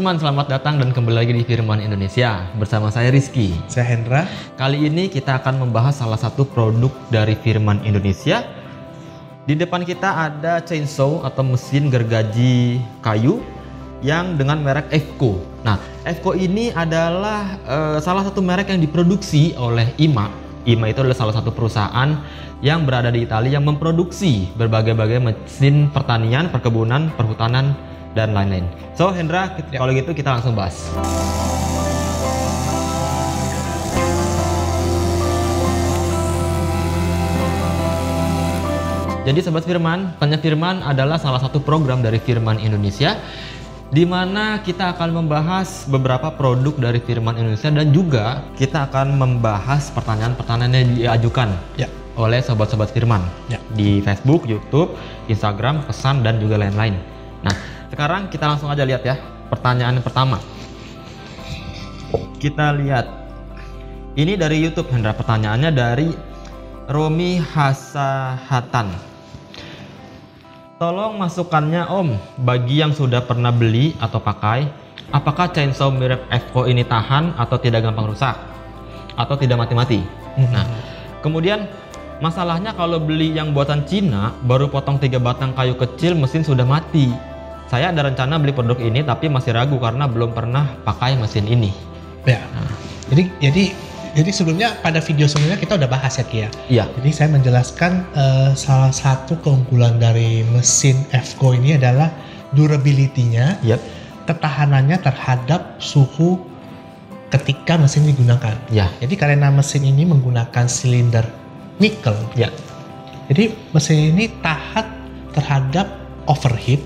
Firman, selamat datang dan kembali lagi di Firman Indonesia. Bersama saya Rizky. Saya Hendra. Kali ini kita akan membahas salah satu produk dari Firman Indonesia. Di depan kita ada chainsaw atau mesin gergaji kayu yang dengan merek EFCO. Nah, EFCO ini adalah salah satu merek yang diproduksi oleh IMA. IMA itu adalah salah satu perusahaan yang berada di Italia yang memproduksi berbagai-bagai mesin pertanian, perkebunan, perhutanan, dan lain-lain. So, Hendra, kalau gitu kita langsung bahas. Jadi Sobat Firman, Tanya Firman adalah salah satu program dari Firman Indonesia di mana kita akan membahas beberapa produk dari Firman Indonesia dan juga kita akan membahas pertanyaan-pertanyaan yang diajukan oleh sobat-sobat Firman di Facebook, YouTube, Instagram, pesan, dan juga lain-lain. Nah, sekarang kita langsung aja lihat ya pertanyaan pertama. Kita lihat ini dari YouTube, Hendra. Pertanyaannya dari Romi Hasahatan. Tolong masukannya Om, bagi yang sudah pernah beli atau pakai, apakah chainsaw mirip EFCO ini tahan atau tidak gampang rusak atau tidak mati-mati? Nah, kemudian masalahnya kalau beli yang buatan Cina, baru potong 3 batang kayu kecil, mesin sudah mati. Saya ada rencana beli produk ini tapi masih ragu karena belum pernah pakai mesin ini. Ya. Nah. Jadi sebelumnya pada video sebelumnya kita udah bahas ya Ki ya. Iya. Jadi saya menjelaskan salah satu keunggulan dari mesin EFCO ini adalah durability-nya, ketahanannya terhadap suhu ketika mesin digunakan. Ya. Jadi karena mesin ini menggunakan silinder nikel. Ya. Jadi mesin ini tahan terhadap overheat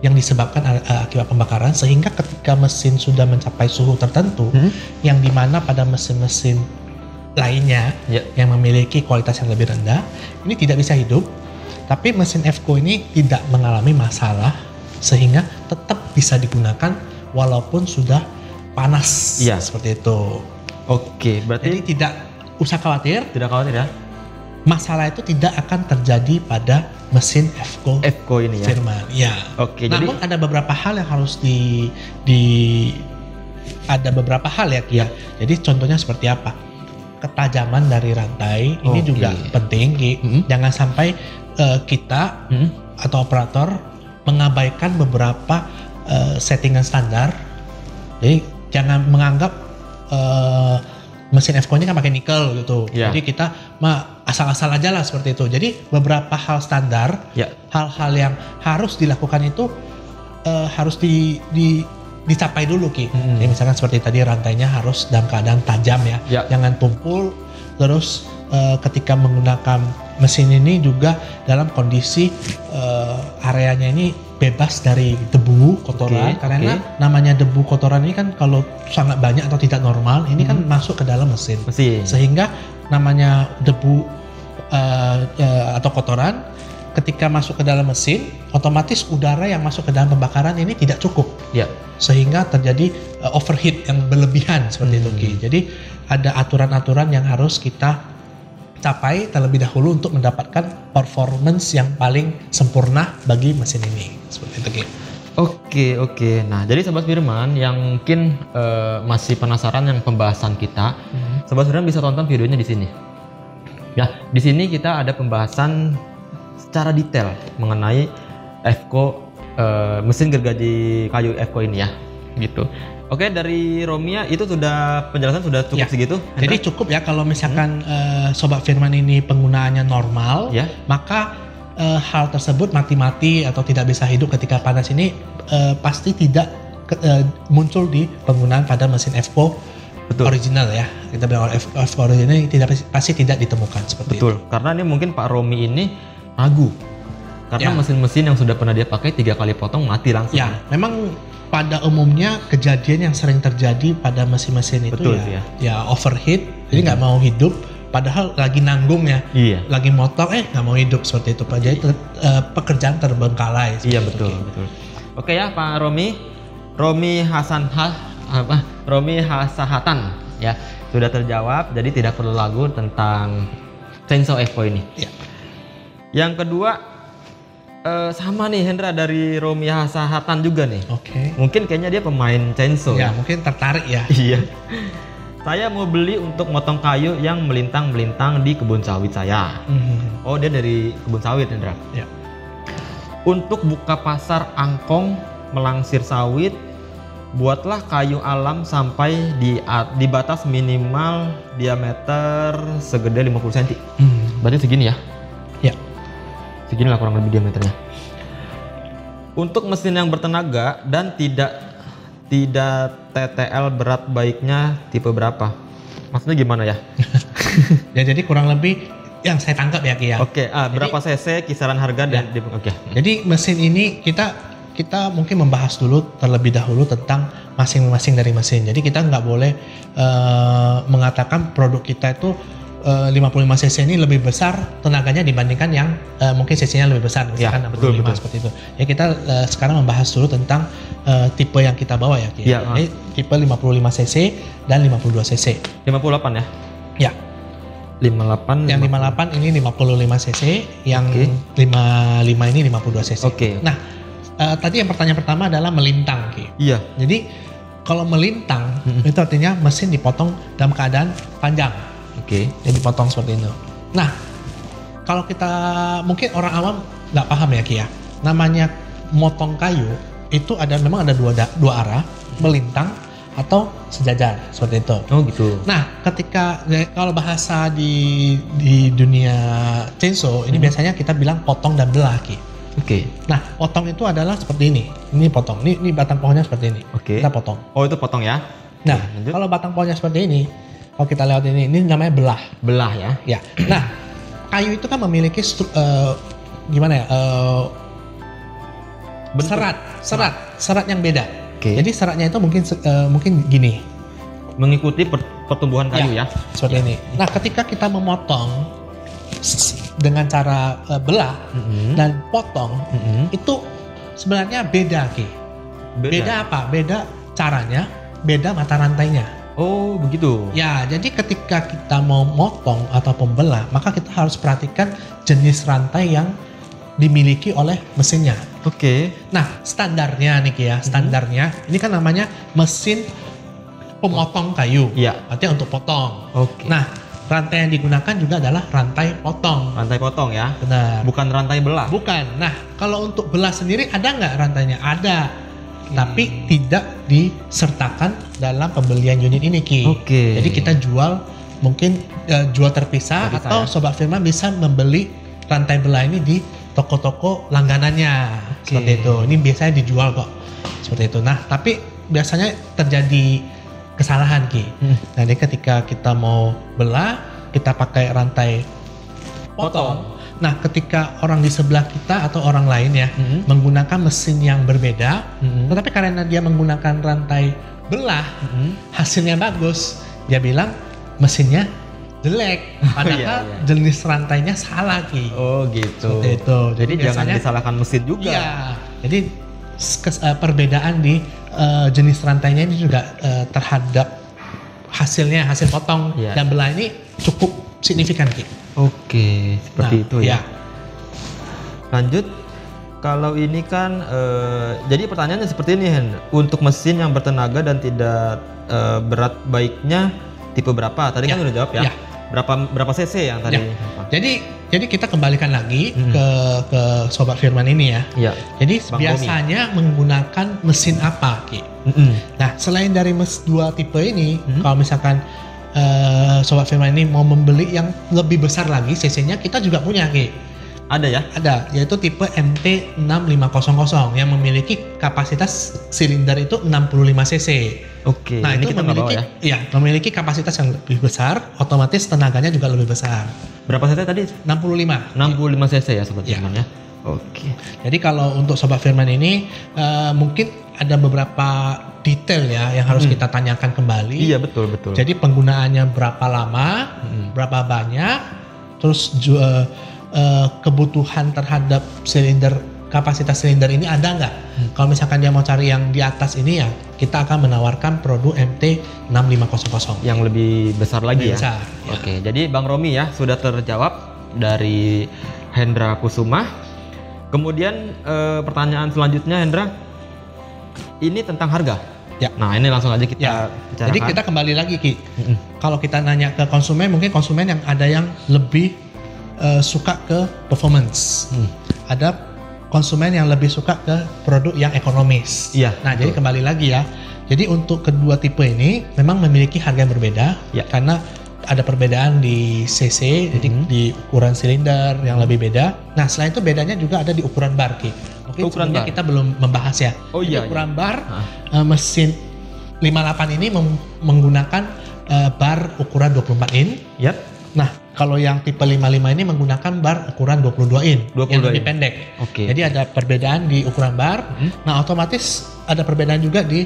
yang disebabkan akibat pembakaran, sehingga ketika mesin sudah mencapai suhu tertentu yang dimana pada mesin-mesin lainnya yang memiliki kualitas yang lebih rendah ini tidak bisa hidup, tapi mesin EFCO ini tidak mengalami masalah sehingga tetap bisa digunakan walaupun sudah panas seperti itu. Oke, berarti jadi tidak usah khawatir. Tidak khawatir ya. Masalah itu tidak akan terjadi pada mesin EFCO ini ya. Firman. Ya. Oke, namun jadi ada beberapa hal yang harus ada beberapa hal ya Ki. Jadi contohnya seperti apa? Ketajaman dari rantai ini juga penting Ki. Jangan sampai kita atau operator mengabaikan beberapa settingan standar. Jadi jangan menganggap mesin EFCO ini kan pakai nikel gitu. Jadi kita asal-asal aja lah seperti itu. Jadi beberapa hal standar, hal-hal yang harus dilakukan itu harus dicapai dulu Ki. Jadi misalkan seperti tadi rantainya harus dalam keadaan tajam ya. Jangan tumpul. Terus ketika menggunakan mesin ini juga dalam kondisi areanya ini bebas dari debu kotoran, karena namanya debu kotoran ini kan kalau sangat banyak atau tidak normal ini kan masuk ke dalam mesin. Sehingga namanya debu atau kotoran ketika masuk ke dalam mesin, otomatis udara yang masuk ke dalam pembakaran ini tidak cukup, sehingga terjadi overheat yang berlebihan seperti itu Ki. Jadi ada aturan-aturan yang harus kita capai terlebih dahulu untuk mendapatkan performance yang paling sempurna bagi mesin ini seperti itu Ki. Oke. Nah, jadi Sobat Firman yang mungkin masih penasaran yang pembahasan kita, Sobat Firman bisa tonton videonya di sini. Ya, di sini kita ada pembahasan secara detail mengenai EFCO, mesin gergaji kayu EFCO ini ya, gitu. Oke, dari Romia itu sudah penjelasan sudah cukup segitu. Jadi cukup ya kalau misalkan Sobat Firman ini penggunaannya normal, maka hal tersebut mati-mati atau tidak bisa hidup ketika panas ini pasti tidak muncul di penggunaan pada mesin EFCO original ya. Kita bilang EFCO original ini pasti tidak ditemukan seperti itu. Karena ini mungkin Pak Romi ini ragu karena mesin-mesin yang sudah pernah dia pakai 3 kali potong mati langsung. Ya, memang pada umumnya kejadian yang sering terjadi pada mesin-mesin itu ya overheat, jadi nggak mau hidup. Padahal lagi nanggung ya, lagi motor nggak mau hidup seperti itu. Jadi pekerjaan terbengkalai. Iya betul. Oke ya Pak Romi Hasahatan ya sudah terjawab. Jadi tidak perlu ragu tentang chainsaw EFCO ini. Yang kedua Sama nih Hendra dari Romi Hasahatan juga nih. Oke. Mungkin kayaknya dia pemain chainsaw. Ya, mungkin tertarik ya. Iya. Saya mau beli untuk motong kayu yang melintang-melintang di kebun sawit saya. Oh, dia dari kebun sawit Hendra. Ya. Untuk buka pasar angkong melangsir sawit, buatlah kayu alam sampai di batas minimal diameter segede 50 cm. Berarti segini ya? Ya. Segini lah kurang lebih diameternya. Untuk mesin yang bertenaga dan tidak TTL, berat baiknya tipe berapa? Maksudnya gimana ya? Ya jadi kurang lebih yang saya tangkap ya Ki ya. Oke, berapa cc kisaran harga dan oke. Jadi mesin ini kita mungkin membahas dulu terlebih dahulu tentang masing-masing dari mesin. Jadi kita nggak boleh mengatakan produk kita itu 55 cc ini lebih besar tenaganya dibandingkan yang mungkin cc-nya lebih besar, misalkan 65 seperti itu. Ya kita sekarang membahas dulu tentang tipe yang kita bawa ya. Ya. Jadi tipe 55 cc dan 52 cc. 58 ya? Ya. 58. Yang 58 ini 55 cc, yang 55 ini 52 cc. Oke. Nah, tadi yang pertanyaan pertama adalah melintang, Ki. Iya. Jadi kalau melintang itu artinya mesin dipotong dalam keadaan panjang. Oke. Jadi dipotong seperti itu. Nah, kalau kita mungkin orang awam nggak paham ya Ki ya. Namanya motong kayu itu memang ada dua arah, melintang atau sejajar seperti itu. Oh gitu. Nah, ketika kalau bahasa di dunia chainsaw ini biasanya kita bilang potong dan belah Ki. Oke. Nah, potong itu adalah seperti ini. Ini potong. Ini batang pohonnya seperti ini. Oke. Kita potong. Oh itu potong ya? Nah, kalau batang pohonnya seperti ini, kalau kita lihat ini namanya belah. Belah ya? Ya. Nah, kayu itu kan memiliki gimana ya? Serat yang beda. Okay. Jadi seratnya itu mungkin gini. Mengikuti pertumbuhan kayu ya? Seperti ini. Nah, ketika kita memotong dengan cara belah dan potong, itu sebenarnya beda Ki. Beda apa? Beda caranya, beda mata rantainya. Oh begitu. Ya, jadi ketika kita mau motong atau pembelah, maka kita harus perhatikan jenis rantai yang dimiliki oleh mesinnya. Oke. Nah, standarnya nih Ki ya, standarnya ini kan namanya mesin pemotong kayu. Iya. Artinya untuk potong. Oke. Nah, rantai yang digunakan juga adalah rantai potong. Rantai potong ya? Benar. Bukan rantai belah? Bukan. Nah, kalau untuk belah sendiri ada nggak rantainya? Ada. Tapi tidak disertakan dalam pembelian unit ini Ki. Oke. Jadi kita jual mungkin jual terpisah atau Sobat Firman bisa membeli rantai belah ini di toko-toko langganannya. Seperti itu. Ini biasanya dijual kok. Seperti itu. Nah, tapi biasanya terjadi kesalahan Ki. Jadi ketika kita mau belah, kita pakai rantai potong. Nah, ketika orang di sebelah kita atau orang lain ya menggunakan mesin yang berbeda, tetapi karena dia menggunakan rantai belah, hasilnya bagus, dia bilang mesinnya jelek, padahal jenis rantainya salah Ki. Oh gitu. Seperti itu. Jadi jangan disalahkan mesin juga. Iya. Jadi perbedaan di jenis rantainya ini juga terhadap hasil potong dan belah ini cukup signifikan Ki. Oke, seperti itu ya. Ya. Lanjut, kalau ini kan, jadi pertanyaannya seperti ini Hen. Untuk mesin yang bertenaga dan tidak berat baiknya tipe berapa? Tadi kan udah jawab ya. Berapa cc yang tadi? Jadi kita kembalikan lagi ke Sobat Firman ini ya. Jadi Bang biasanya menggunakan mesin apa Ki? Nah, selain dari dua tipe ini, kalau misalkan Sobat Firman ini mau membeli yang lebih besar lagi cc-nya, kita juga punya Ki. Ada ya? Ada, yaitu tipe MT6500 yang memiliki kapasitas silinder itu 65 cc. Oke. Nah, itu memiliki kapasitas yang lebih besar, otomatis tenaganya juga lebih besar. Berapa cc tadi? 65. 65 cc ya Sobat Firman ya. Oke. Jadi kalau untuk Sobat Firman ini mungkin ada beberapa detail ya yang harus kita tanyakan kembali. Iya betul. Jadi penggunaannya berapa lama, berapa banyak, terus kebutuhan terhadap kapasitas silinder ini ada nggak? Kalau misalkan dia mau cari yang di atas ini ya, kita akan menawarkan produk MT6500 yang lebih besar lagi ya. Besar, Oke, jadi Bang Romi ya sudah terjawab dari Hendra Kusuma. Kemudian pertanyaan selanjutnya Hendra, ini tentang harga. Ya. Nah ini langsung aja kita bicarakan. Jadi kita kembali lagi Ki. Kalau kita nanya ke konsumen, mungkin konsumen yang ada yang lebih suka ke performance. Ada konsumen yang lebih suka ke produk yang ekonomis. Iya. Nah jadi kembali lagi ya. Jadi untuk kedua tipe ini memang memiliki harga yang berbeda. Ya. Karena ada perbedaan di CC, jadi di ukuran silinder yang lebih beda. Nah selain itu bedanya juga ada di ukuran bar Ki. Mungkin sebelumnya kita belum membahas ya. Ukuran bar mesin 58 ini menggunakan bar ukuran 24 in. Yep. Nah, kalau yang tipe 55 ini menggunakan bar ukuran 22 in yang lebih pendek. Jadi ada perbedaan di ukuran bar. Nah, otomatis ada perbedaan juga di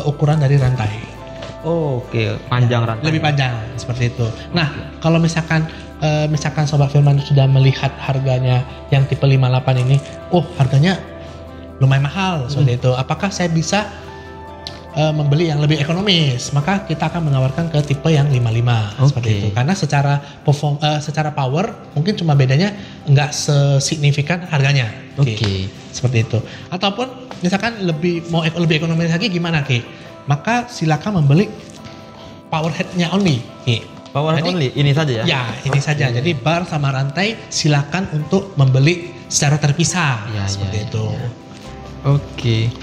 ukuran dari rantai. Panjang rantai. Lebih panjang seperti itu. Nah, kalau misalkan Sobat Firman sudah melihat harganya yang tipe 58 ini, harganya lumayan mahal seperti itu. Apakah saya bisa membeli yang lebih ekonomis? Maka kita akan menawarkan ke tipe yang 55 seperti itu. Karena secara power mungkin cuma bedanya nggak sesignifikan harganya. Seperti itu. Ataupun misalkan lebih ekonomis lagi gimana Ki? Maka silakan membeli power head-nya only. Power only, ini saja ya? Ya, ini saja. Jadi bar sama rantai silakan untuk membeli secara terpisah. Seperti itu. Oke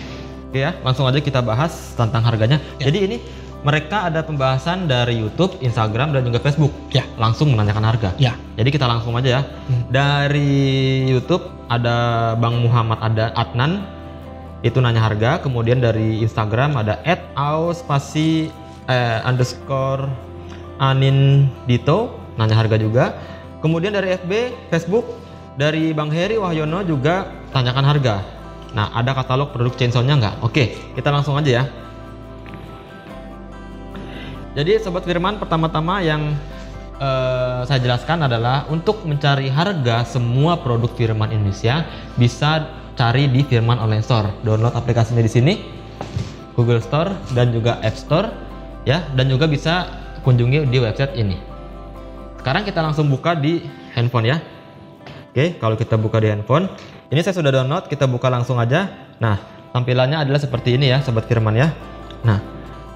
ya, langsung aja kita bahas tentang harganya. Jadi ini mereka ada pembahasan dari YouTube, Instagram, dan juga Facebook. Langsung menanyakan harga. Jadi kita langsung aja ya. Dari YouTube ada Bang Muhammad Adnan, itu nanya harga. Kemudian dari Instagram ada @_Anin_Dito, nanya harga juga. Kemudian dari Facebook dari Bang Heri Wahyono juga tanyakan harga. Nah, ada katalog produk chainsaw-nya nggak? Oke, kita langsung aja ya. Jadi Sobat Firman, pertama-tama yang saya jelaskan adalah untuk mencari harga semua produk Firman Indonesia bisa cari di Firman Online Store. Download aplikasinya di sini, Google Store dan juga App Store ya, dan juga bisa kunjungi di website ini. Sekarang kita langsung buka di handphone ya. Oke, kalau kita buka di handphone, ini saya sudah download, kita buka langsung aja. Nah, tampilannya adalah seperti ini ya, Sobat Firman ya. Nah,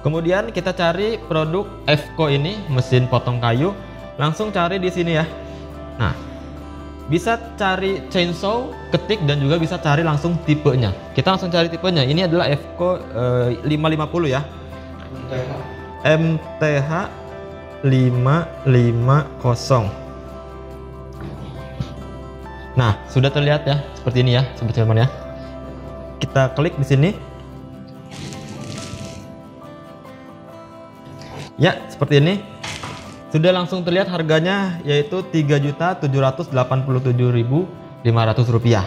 kemudian kita cari produk Fco ini, mesin potong kayu. Langsung cari di sini ya. Nah, bisa cari chainsaw, ketik, dan juga bisa cari langsung tipenya. Kita langsung cari tipenya. Ini adalah Fco 550 ya. MTH 550. Nah, sudah terlihat ya, seperti ini ya, Sobat Firman ya. Kita klik di sini. Ya, seperti ini. Sudah langsung terlihat harganya, yaitu Rp3.787.500.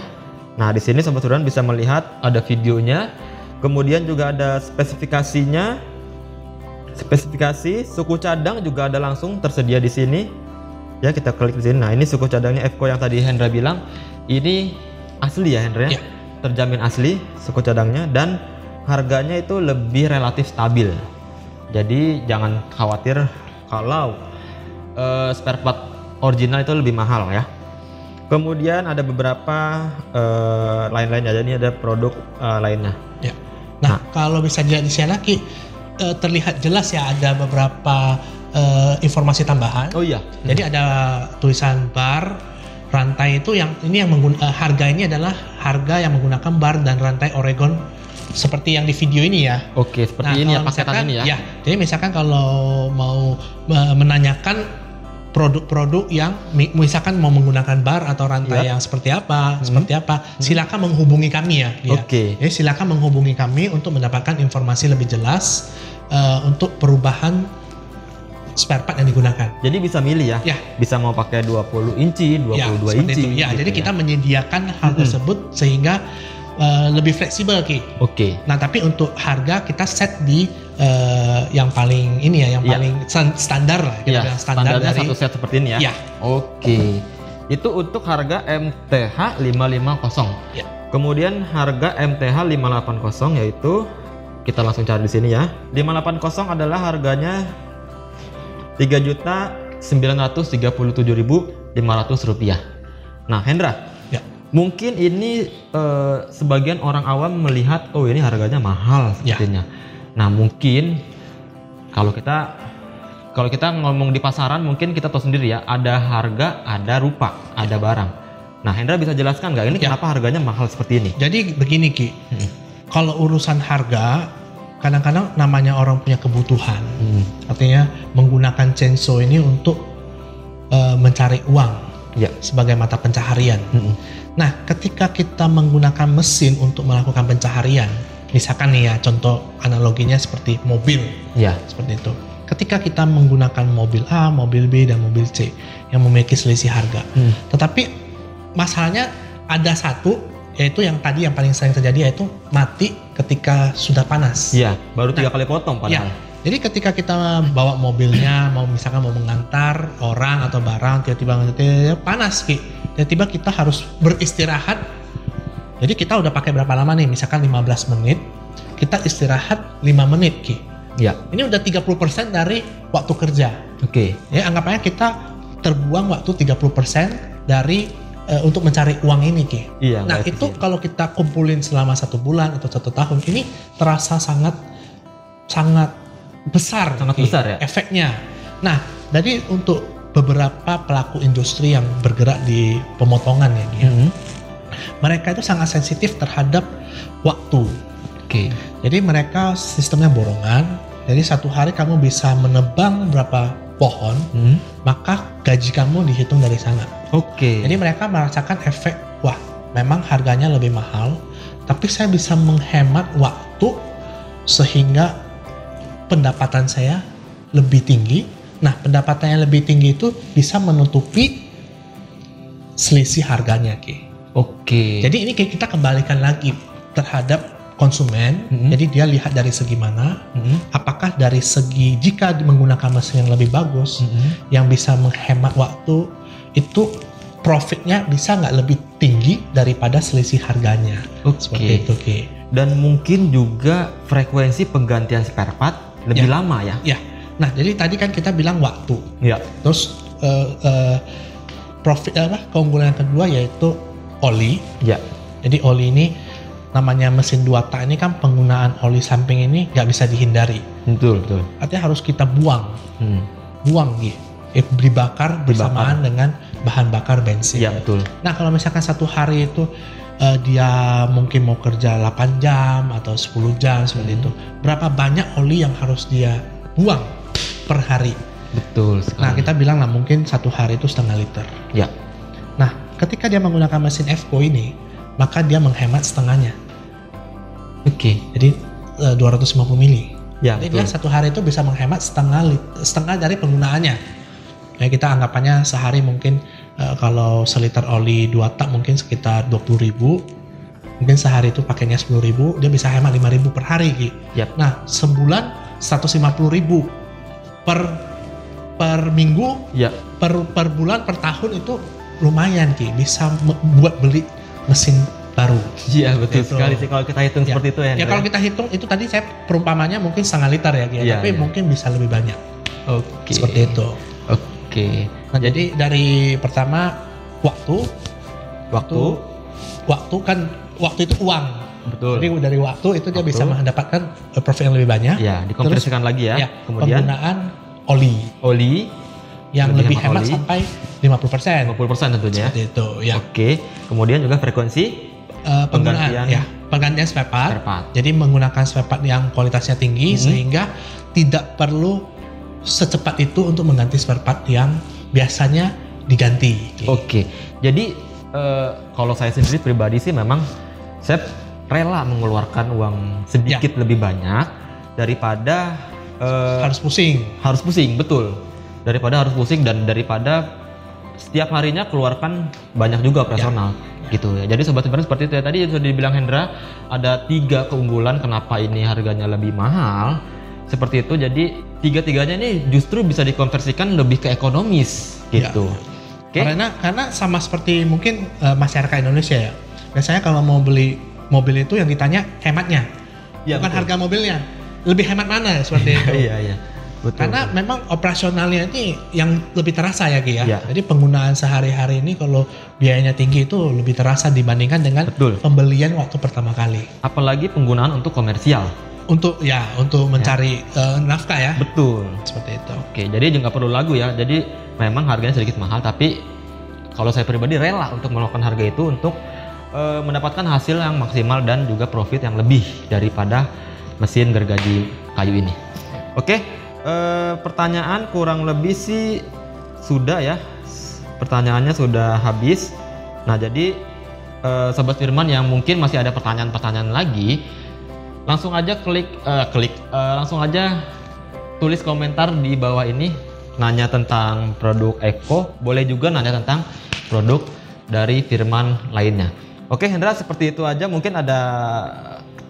Nah, di sini Sobat Firman bisa melihat ada videonya, kemudian juga ada spesifikasinya. Spesifikasi suku cadang juga ada langsung tersedia di sini. Ya, kita klik di sini. Nah, ini suku cadangnya Fco yang tadi Hendra bilang. Ini asli ya Hendra ya? Terjamin asli suku cadangnya, dan harganya itu lebih relatif stabil. Jadi jangan khawatir kalau spare part original itu lebih mahal ya. Kemudian ada beberapa lain-lainnya. Jadi ada produk lainnya. Ya. Nah, kalau bisa dilihat di sana Ki, terlihat jelas ya ada beberapa informasi tambahan. Jadi ada tulisan bar, rantai itu yang ini yang harga ini adalah harga yang menggunakan bar dan rantai Oregon seperti yang di video ini ya. Seperti ini ya, paketan ini ya. Jadi misalkan kalau mau menanyakan produk-produk yang misalkan mau menggunakan bar atau rantai yang seperti apa, silakan menghubungi kami ya. Jadi silakan menghubungi kami untuk mendapatkan informasi lebih jelas untuk perubahan spare part yang digunakan. Jadi bisa milih ya. Bisa mau pakai 20 inci, 22 inci. Gitu jadi kita menyediakan hal tersebut sehingga lebih fleksibel Ki. Nah, tapi untuk harga kita set di yang paling ini ya, yang paling standar lah. Standarnya dari satu set seperti ini ya. Itu untuk harga MTH 550. Kemudian harga MTH 580 yaitu kita langsung cari di sini ya. 580 adalah harganya Rp3.937.500. Nah, Hendra, Mungkin ini sebagian orang awam melihat oh ini harganya mahal sepertinya. Nah mungkin kalau kita ngomong di pasaran mungkin kita tahu sendiri ya, ada harga, ada rupa, ada barang. Nah Hendra bisa jelaskan nggak ini kenapa harganya mahal seperti ini? Jadi begini Ki, kalau urusan harga kadang-kadang namanya orang punya kebutuhan, artinya menggunakan chainsaw ini untuk mencari uang sebagai mata pencaharian. Nah, ketika kita menggunakan mesin untuk melakukan pencaharian, misalkan nih ya, contoh analoginya seperti mobil, seperti itu. Ketika kita menggunakan mobil A, mobil B, dan mobil C yang memiliki selisih harga, tetapi masalahnya ada satu, yaitu yang tadi yang paling sering terjadi yaitu mati ketika sudah panas. Iya, baru 3 kali potong padahal. Jadi ketika kita bawa mobilnya, misalkan mau mengantar orang atau barang, tiba-tiba panas Ki. Tiba-tiba kita harus beristirahat. Jadi kita udah pakai berapa lama nih? Misalkan 15 menit, kita istirahat 5 menit Ki. Iya. Ini udah 30% dari waktu kerja. Oke. Ya, anggap aja kita terbuang waktu 30% dari untuk mencari uang ini Ki. Iya. Nah itu kalau kita kumpulin selama 1 bulan atau 1 tahun, ini terasa sangat besar, besar ya efeknya. Nah, jadi untuk beberapa pelaku industri yang bergerak di pemotongan ya, mereka itu sangat sensitif terhadap waktu. Jadi mereka sistemnya borongan. Jadi 1 hari kamu bisa menebang berapa pohon, maka gaji kamu dihitung dari sana. Jadi mereka merasakan efek, wah, memang harganya lebih mahal, tapi saya bisa menghemat waktu sehingga pendapatan saya lebih tinggi. Nah, pendapatan yang lebih tinggi itu bisa menutupi selisih harganya, Ki. Jadi ini kita kembalikan lagi terhadap konsumen. Jadi dia lihat dari segi mana. Apakah dari segi jika menggunakan mesin yang lebih bagus, yang bisa menghemat waktu, itu profitnya bisa nggak lebih tinggi daripada selisih harganya. Seperti itu, Ki. Dan mungkin juga frekuensi penggantian spare part lebih lama ya. Nah, jadi tadi kan kita bilang waktu. Terus keunggulan yang kedua yaitu oli. Jadi oli ini namanya mesin 2 tak ini kan penggunaan oli samping ini nggak bisa dihindari. Betul. Artinya harus kita buang. Buang gitu. Dibakar bersamaan dengan bahan bakar bensin. Betul. Nah, kalau misalkan 1 hari itu dia mungkin mau kerja 8 jam atau 10 jam seperti itu. Berapa banyak oli yang harus dia buang per hari? Betul sekali. Nah, kita bilang lah mungkin 1 hari itu 0,5 liter. Nah, ketika dia menggunakan mesin FCO ini, maka dia menghemat setengahnya. Jadi 250 mili. Jadi dia 1 hari itu bisa menghemat setengah dari penggunaannya. Nah, kita anggapannya sehari mungkin kalau seliter oli 2 tak mungkin sekitar 20.000, mungkin sehari itu pakainya 10.000, dia bisa hemat 5.000 per hari Ki. Nah, sebulan 150.000 per minggu, per bulan, per tahun itu lumayan Ki, bisa buat beli mesin baru. Iya, betul sekali sih kalau kita hitung seperti itu ya. Ya kalau kita hitung itu tadi saya perumpamannya mungkin 0,5 liter ya Ki, tapi mungkin bisa lebih banyak. Seperti itu. Nah, jadi dari pertama waktu itu uang. Betul. Jadi dari waktu itu dia bisa mendapatkan profit yang lebih banyak. Dikonversikan lagi ya. Kemudian penggunaan oli yang lebih hemat sampai 50%. 50% tentunya. Seperti itu, ya. Kemudian juga frekuensi penggantian spare part. Jadi menggunakan spare part yang kualitasnya tinggi sehingga tidak perlu secepat itu untuk mengganti spare part yang biasanya diganti. Jadi kalau saya sendiri pribadi sih memang saya rela mengeluarkan uang sedikit lebih banyak daripada harus pusing. Betul. Daripada harus pusing dan daripada setiap harinya keluarkan banyak juga operasional. Gitu ya. Jadi sobat-sobat seperti itu ya. Tadi sudah dibilang Hendra ada 3 keunggulan kenapa ini harganya lebih mahal. Seperti itu, jadi 3-tiganya ini justru bisa dikonversikan lebih ke ekonomis gitu. Karena sama seperti mungkin masyarakat Indonesia ya. Biasanya kalau mau beli mobil itu yang ditanya hematnya, bukan harga mobilnya. Lebih hemat mana seperti itu. Betul, Karena memang operasionalnya ini yang lebih terasa ya Ki ya. Ya. Jadi penggunaan sehari-hari ini kalau biayanya tinggi itu lebih terasa dibandingkan dengan Betul. pembelian waktu pertama kali. Apalagi penggunaan untuk komersial. Untuk mencari nafkah ya. Betul. Seperti itu. Oke, jadi nggak perlu lagu ya. Jadi memang harganya sedikit mahal, tapi kalau saya pribadi rela untuk melakukan harga itu untuk mendapatkan hasil yang maksimal dan juga profit yang lebih daripada mesin gergaji kayu ini. Oke. Pertanyaan kurang lebih sih sudah ya, pertanyaannya sudah habis. Nah jadi Sobat Firman yang mungkin masih ada pertanyaan-pertanyaan lagi, langsung aja langsung aja tulis komentar di bawah ini, nanya tentang produk Eko, boleh juga nanya tentang produk dari Firman lainnya. Oke Hendra, seperti itu aja. Mungkin ada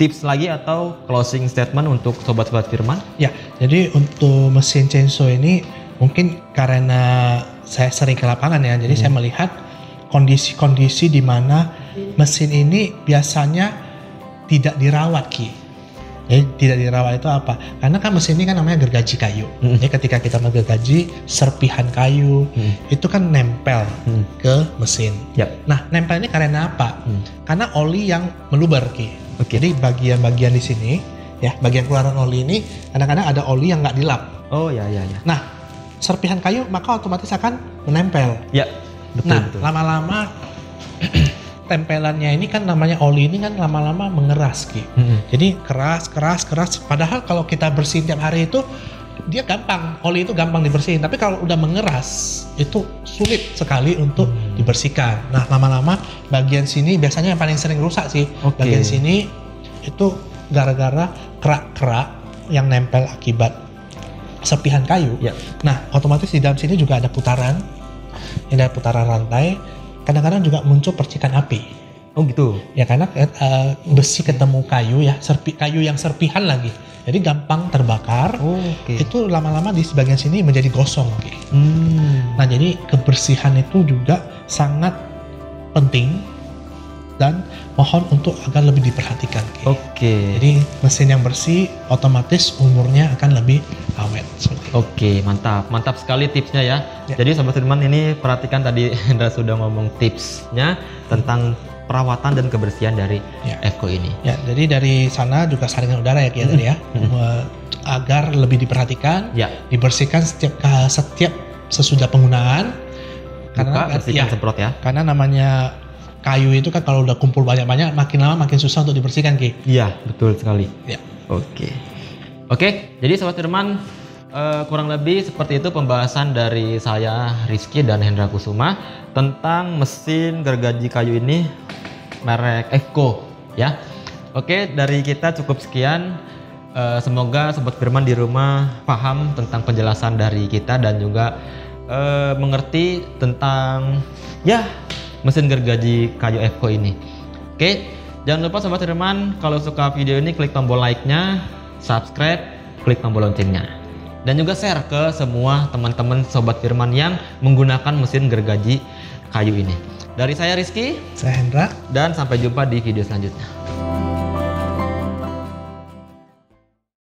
tips lagi atau closing statement untuk sobat-sobat Firman? Ya, jadi untuk mesin chainsaw ini mungkin karena saya sering ke lapangan ya, jadi saya melihat kondisi-kondisi di mana mesin ini biasanya tidak dirawat Ki. Jadi tidak dirawat itu apa? Karena kan mesin ini kan namanya gergaji kayu. Jadi ketika kita menggergaji serpihan kayu itu kan nempel ke mesin. Yep. Nah, nempel ini karena apa? Karena oli yang meluber Ki. Oke. Jadi bagian-bagian di sini ya, bagian keluaran oli ini kadang-kadang ada oli yang nggak dilap. Oh ya. Nah, serpihan kayu maka otomatis akan menempel. Ya, betul. Nah, lama-lama tempelannya ini kan namanya oli ini kan lama-lama mengeras Ki. Jadi keras. Padahal kalau kita bersihin tiap hari itu dia gampang, oli itu gampang dibersihin. Tapi kalau udah mengeras itu sulit sekali untuk dibersihkan. Nah, lama-lama bagian sini biasanya yang paling sering rusak sih. Oke. Bagian sini itu gara-gara kerak-kerak yang nempel akibat serpihan kayu. Ya. Nah, otomatis di dalam sini juga ada putaran. Ini ada putaran rantai. Kadang-kadang juga muncul percikan api. Oh gitu. Ya karena besi ketemu kayu ya, kayu yang serpihan lagi. Jadi gampang terbakar. Oh, oke. Itu lama-lama di sebagian sini menjadi gosong. Nah, jadi kebersihan itu juga sangat penting dan mohon untuk agar lebih diperhatikan. Oke. Jadi mesin yang bersih otomatis umurnya akan lebih awet. Oke, mantap sekali tipsnya ya. Jadi Sobat Firman ini perhatikan tadi Hendra sudah ngomong tipsnya tentang perawatan dan kebersihan dari Eko ini. Ya, jadi dari sana juga saringan udara ya tadi ya, agar lebih diperhatikan, dibersihkan setiap sesudah penggunaan. Karena bersihkan semprot ya. Karena namanya kayu itu kan kalau udah kumpul banyak-banyak makin lama makin susah untuk dibersihkan Ki. Iya, betul sekali. Ya. Oke, jadi Sobat Firman kurang lebih seperti itu pembahasan dari saya Rizky dan Hendra Kusuma tentang mesin gergaji kayu ini merek Eko ya. Oke, dari kita cukup sekian. Semoga Sobat Firman di rumah paham tentang penjelasan dari kita dan juga mengerti tentang mesin gergaji kayu Eko ini. Oke, jangan lupa Sobat Firman kalau suka video ini klik tombol like-nya, subscribe, klik tombol loncengnya. Dan juga share ke semua teman-teman Sobat Firman yang menggunakan mesin gergaji kayu ini. Dari saya Rizky, saya Hendra, dan sampai jumpa di video selanjutnya.